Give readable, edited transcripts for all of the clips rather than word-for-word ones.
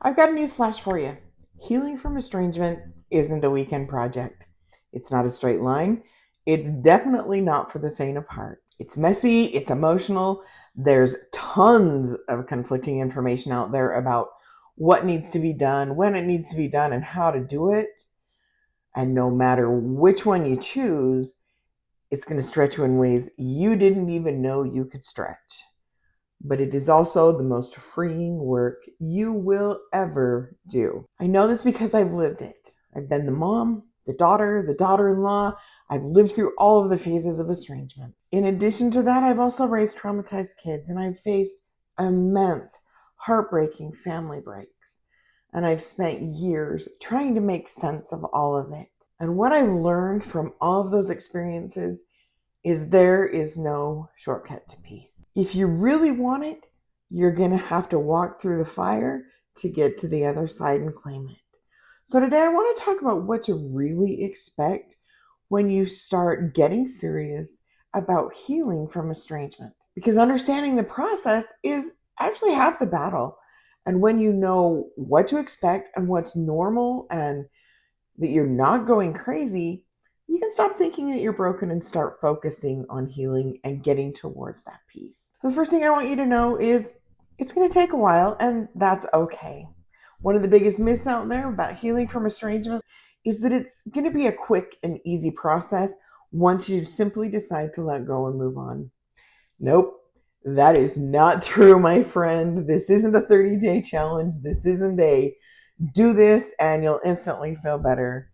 I've got a news flash for you. Healing from estrangement isn't a weekend project. It's not a straight line. It's definitely not for the faint of heart. It's messy, it's emotional. There's tons of conflicting information out there about what needs to be done, when it needs to be done, and how to do it. And no matter which one you choose, it's going to stretch you in ways you didn't even know you could stretch. But it is also the most freeing work you will ever do. I know this because I've lived it. I've been the mom, the daughter-in-law. I've lived through all of the phases of estrangement. In addition to that, I've also raised traumatized kids, and I've faced immense, heartbreaking family breaks. And I've spent years trying to make sense of all of it. And what I've learned from all of those experiences is there is no shortcut to peace. If you really want it, you're going to have to walk through the fire to get to the other side and claim it. So today I want to talk about what to really expect when you start getting serious about healing from estrangement. Because understanding the process is actually half the battle. And when you know what to expect and what's normal and that you're not going crazy, you can stop thinking that you're broken and start focusing on healing and getting towards that peace. So the first thing I want you to know is it's going to take a while, and that's okay. One of the biggest myths out there about healing from estrangement is that it's going to be a quick and easy process once you simply decide to let go and move on. Nope, that is not true, my friend. This isn't a 30-day challenge. This isn't a do this and you'll instantly feel better.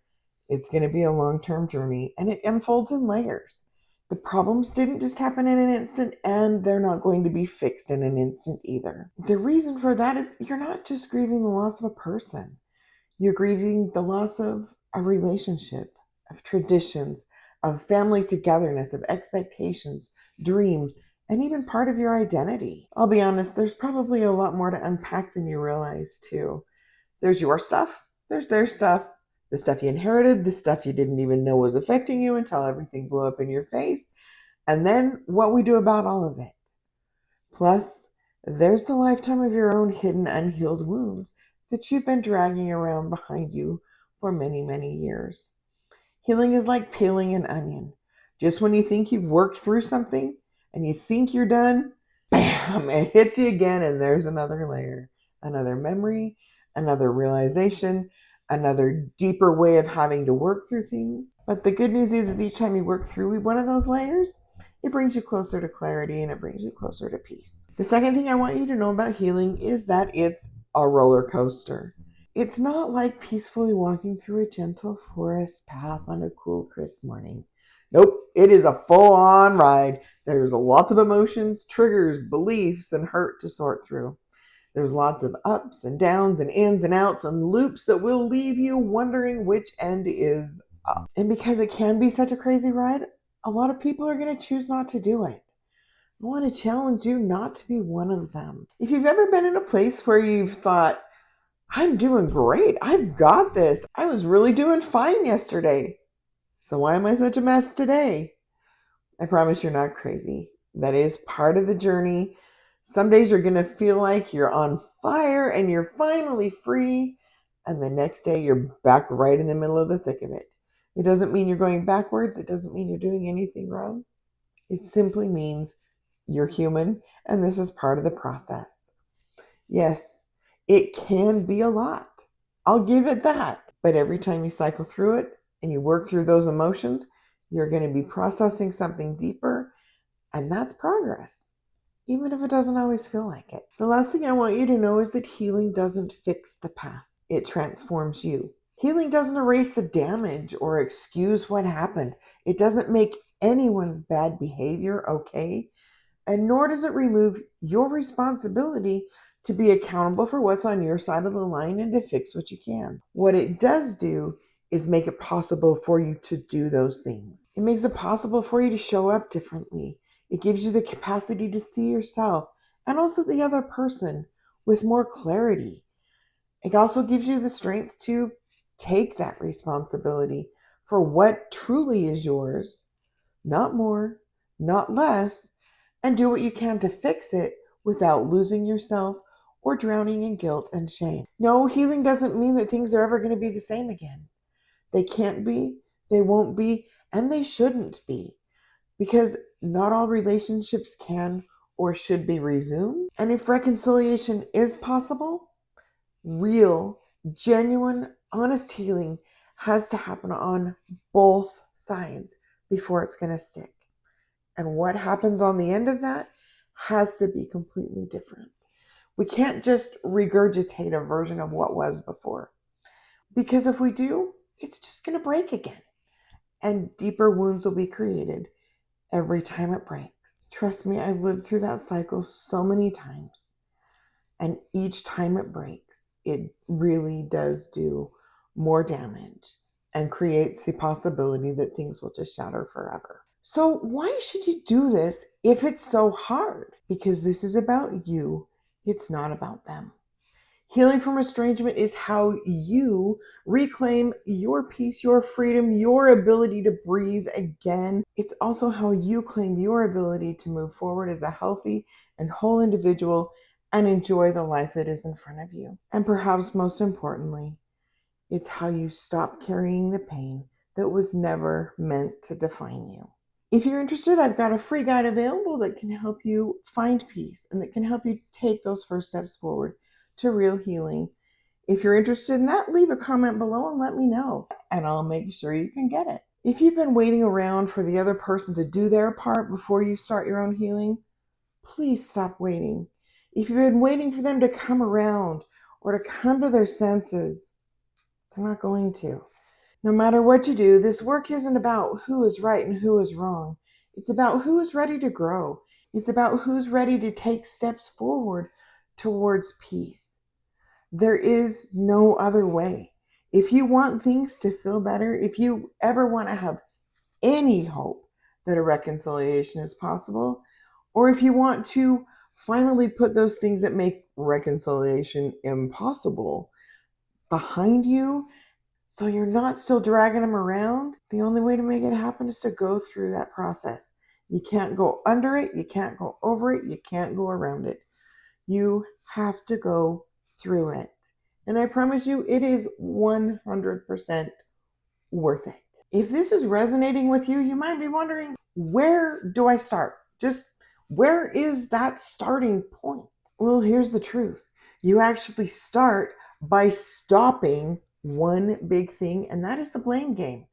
It's going to be a long-term journey, and it unfolds in layers. The problems didn't just happen in an instant, and they're not going to be fixed in an instant either. The reason for that is you're not just grieving the loss of a person. You're grieving the loss of a relationship, of traditions, of family togetherness, of expectations, dreams, and even part of your identity. I'll be honest, there's probably a lot more to unpack than you realize, too. There's your stuff, there's their stuff, the stuff you inherited, the stuff you didn't even know was affecting you until everything blew up in your face, and then what we do about all of it. Plus, there's the lifetime of your own hidden, unhealed wounds that you've been dragging around behind you for many, many years. Healing is like peeling an onion. Just when you think you've worked through something and you think you're done, bam, it hits you again, and there's another layer, another memory, another realization, another deeper way of having to work through things. But the good news is each time you work through one of those layers, it brings you closer to clarity and it brings you closer to peace. The second thing I want you to know about healing is that it's a roller coaster. It's not like peacefully walking through a gentle forest path on a cool, crisp morning. Nope, it is a full-on ride. There's lots of emotions, triggers, beliefs, and hurt to sort through. There's lots of ups and downs and ins and outs and loops that will leave you wondering which end is up. And because it can be such a crazy ride, a lot of people are going to choose not to do it. I want to challenge you not to be one of them. If you've ever been in a place where you've thought, I'm doing great, I've got this, I was really doing fine yesterday, so why am I such a mess today? I promise you're not crazy. That is part of the journey. Some days you're going to feel like you're on fire and you're finally free, and the next day you're back right in the middle of the thick of it. It doesn't mean you're going backwards. It doesn't mean you're doing anything wrong. It simply means you're human, and this is part of the process. Yes, it can be a lot. I'll give it that. But every time you cycle through it and you work through those emotions, you're going to be processing something deeper, and that's progress, even if it doesn't always feel like it. The last thing I want you to know is that healing doesn't fix the past. It transforms you. Healing doesn't erase the damage or excuse what happened. It doesn't make anyone's bad behavior okay, and nor does it remove your responsibility to be accountable for what's on your side of the line and to fix what you can. What it does do is make it possible for you to do those things. It makes it possible for you to show up differently. It gives you the capacity to see yourself and also the other person with more clarity. It also gives you the strength to take that responsibility for what truly is yours, not more, not less, and do what you can to fix it without losing yourself or drowning in guilt and shame. No, healing doesn't mean that things are ever going to be the same again. They can't be, they won't be, and they shouldn't be, because not all relationships can or should be resumed. And if reconciliation is possible, real, genuine, honest healing has to happen on both sides before it's going to stick. And what happens on the end of that has to be completely different. We can't just regurgitate a version of what was before, because if we do, it's just going to break again, and deeper wounds will be created every time it breaks. Trust me, I've lived through that cycle so many times, and each time it breaks, it really does do more damage and creates the possibility that things will just shatter forever. So why should you do this if it's so hard? Because this is about you. It's not about them. Healing from estrangement is how you reclaim your peace, your freedom, your ability to breathe again. It's also how you claim your ability to move forward as a healthy and whole individual and enjoy the life that is in front of you. And perhaps most importantly, it's how you stop carrying the pain that was never meant to define you. If you're interested, I've got a free guide available that can help you find peace and that can help you take those first steps forward to real healing. If you're interested in that, leave a comment below and let me know, and I'll make sure you can get it. If you've been waiting around for the other person to do their part before you start your own healing, please stop waiting. If you've been waiting for them to come around or to come to their senses, they're not going to. No matter what you do, this work isn't about who is right and who is wrong. It's about who is ready to grow. It's about who's ready to take steps forward towards peace. There is no other way. If you want things to feel better, if you ever want to have any hope that a reconciliation is possible, or if you want to finally put those things that make reconciliation impossible behind you, so you're not still dragging them around, the only way to make it happen is to go through that process. You can't go under it, you can't go over it, you can't go around it. You have to go through it. And I promise you, it is 100% worth it. If this is resonating with you, you might be wondering, where do I start? Just where is that starting point? Well, here's the truth. You actually start by stopping one big thing, and that is the blame game.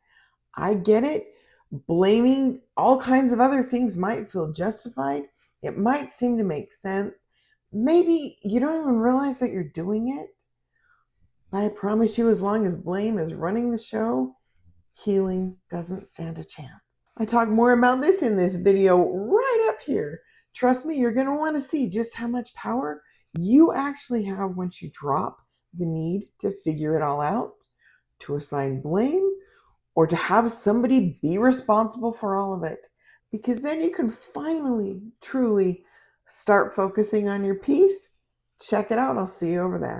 I get it. Blaming all kinds of other things might feel justified. It might seem to make sense. Maybe you don't even realize that you're doing it. But I promise you, as long as blame is running the show, healing doesn't stand a chance. I talk more about this in this video right up here. Trust me, you're going to want to see just how much power you actually have once you drop the need to figure it all out, to assign blame, or to have somebody be responsible for all of it. Because then you can finally, truly start focusing on your peace. Check it out. I'll see you over there.